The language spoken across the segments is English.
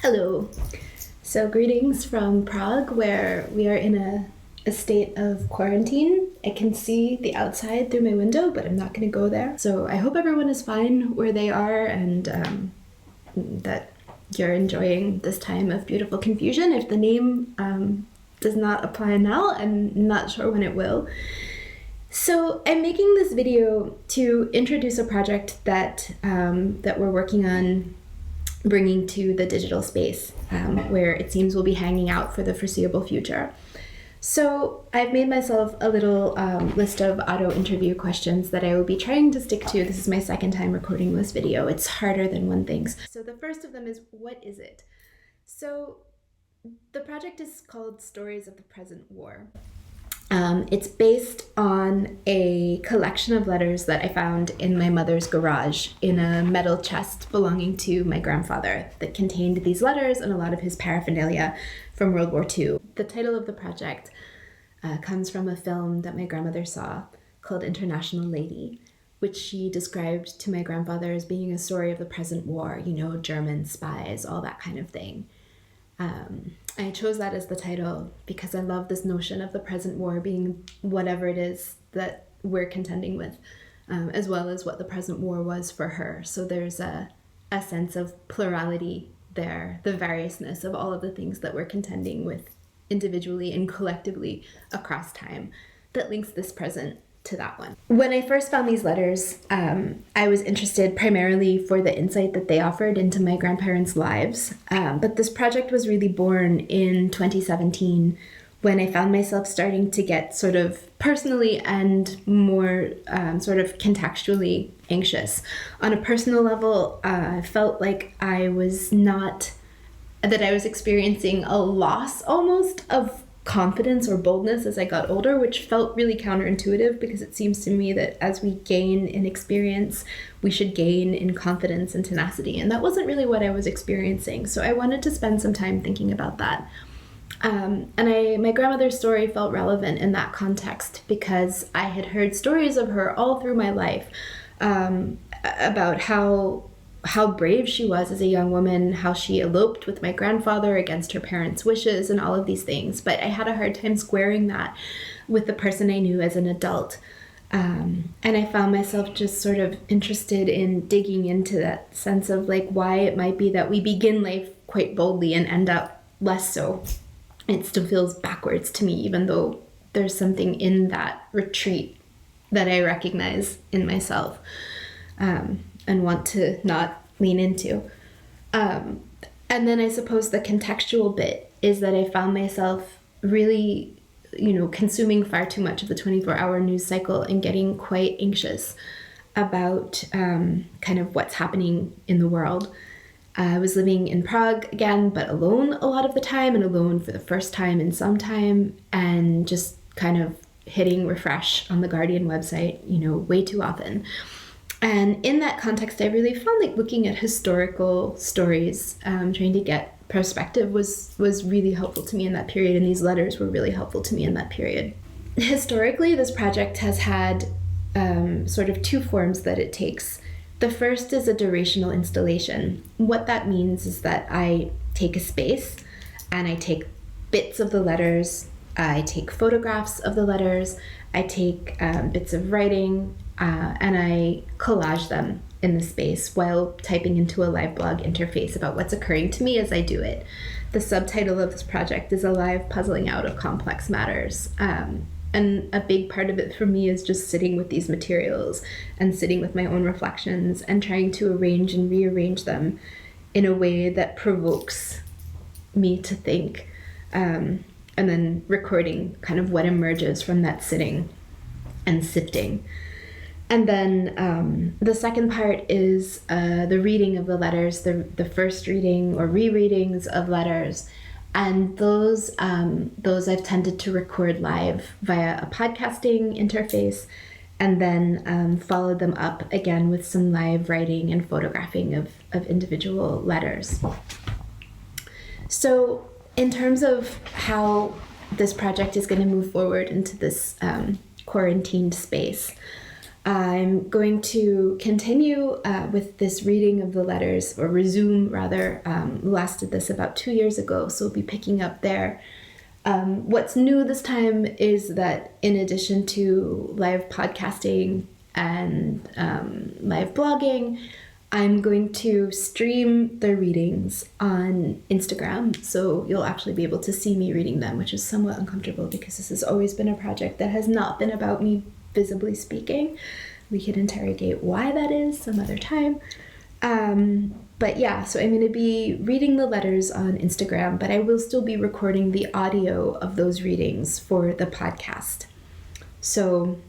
Hello. So, greetings from Prague, where we are in a state of quarantine. I can see the outside through my window, but I'm not going to go there. So, I hope everyone is fine where they are and that you're enjoying this time of beautiful confusion. If the name does not apply now, I'm not sure when it will. So, I'm making this video to introduce a project that we're working on bringing to the digital space, where it seems we'll be hanging out for the foreseeable future. So I've made myself a little list of auto interview questions that I will be trying to stick to. This is my second time recording this video. It's harder than one thinks. So the first of them is, what is it? So the project is called Stories of the Present War. It's based on a collection of letters that I found in my mother's garage in a metal chest belonging to my grandfather that contained these letters and a lot of his paraphernalia from World War II. The title of the project comes from a film that my grandmother saw called International Lady, which she described to my grandfather as being a story of the present war, German spies, all that kind of thing. I chose that as the title because I love this notion of the present war being whatever it is that we're contending with, as well as what the present war was for her. So there's a sense of plurality there, the variousness of all of the things that we're contending with individually and collectively across time that links this present to that one. When I first found these letters, I was interested primarily for the insight that they offered into my grandparents' lives. But this project was really born in 2017 when I found myself starting to get sort of personally and more sort of contextually anxious. On a personal level, I felt like I was experiencing a loss almost of confidence or boldness as I got older, which felt really counterintuitive because it seems to me that as we gain in experience, we should gain in confidence and tenacity. And that wasn't really what I was experiencing. So I wanted to spend some time thinking about that. My grandmother's story felt relevant in that context because I had heard stories of her all through my life about how brave she was as a young woman, how she eloped with my grandfather against her parents' wishes and all of these things. But I had a hard time squaring that with the person I knew as an adult. And I found myself just sort of interested in digging into that sense of like why it might be that we begin life quite boldly and end up less so. It still feels backwards to me, even though there's something in that retreat that I recognize in myself. And want to not lean into. And then I suppose the contextual bit is that I found myself really, consuming far too much of the 24-hour news cycle and getting quite anxious about kind of what's happening in the world. I was living in Prague again, but alone a lot of the time and alone for the first time in some time, and just kind of hitting refresh on the Guardian website, way too often. And in that context, I really found like looking at historical stories, trying to get perspective was really helpful to me in that period, and these letters were really helpful to me in that period. Historically, this project has had sort of two forms that it takes. The first is a durational installation. What that means is that I take a space and I take bits of the letters, I take photographs of the letters, I take bits of writing, and I collage them in the space while typing into a live blog interface about what's occurring to me as I do it. The subtitle of this project is A Live Puzzling Out of Complex Matters. And a big part of it for me is just sitting with these materials and sitting with my own reflections and trying to arrange and rearrange them in a way that provokes me to think, and then recording kind of what emerges from that sitting and sifting. And then the second part is the reading of the letters, the first reading or rereadings of letters. And those I've tended to record live via a podcasting interface, and then follow them up again with some live writing and photographing of individual letters. So in terms of how this project is going to move forward into this quarantined space, I'm going to continue with this reading of the letters, or resume rather. Last did this about 2 years ago, so we'll be picking up there. What's new this time is that in addition to live podcasting and live blogging, I'm going to stream the readings on Instagram, so you'll actually be able to see me reading them, which is somewhat uncomfortable because this has always been a project that has not been about me visibly speaking. We could interrogate why that is some other time. But yeah, so I'm going to be reading the letters on Instagram, but I will still be recording the audio of those readings for the podcast. So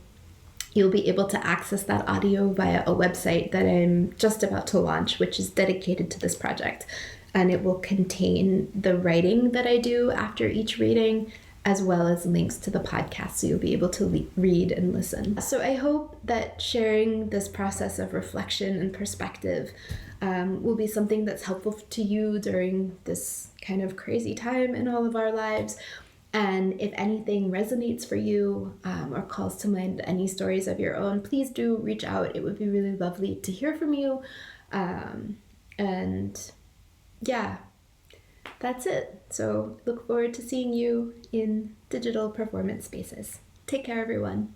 you'll be able to access that audio via a website that I'm just about to launch, which is dedicated to this project. And it will contain the writing that I do after each reading, as well as links to the podcast, so you'll be able to read and listen. So I hope that sharing this process of reflection and perspective will be something that's helpful to you during this kind of crazy time in all of our lives. And if anything resonates for you or calls to mind any stories of your own, please do reach out. It would be really lovely to hear from you. And yeah, that's it. So look forward to seeing you in digital performance spaces. Take care, everyone.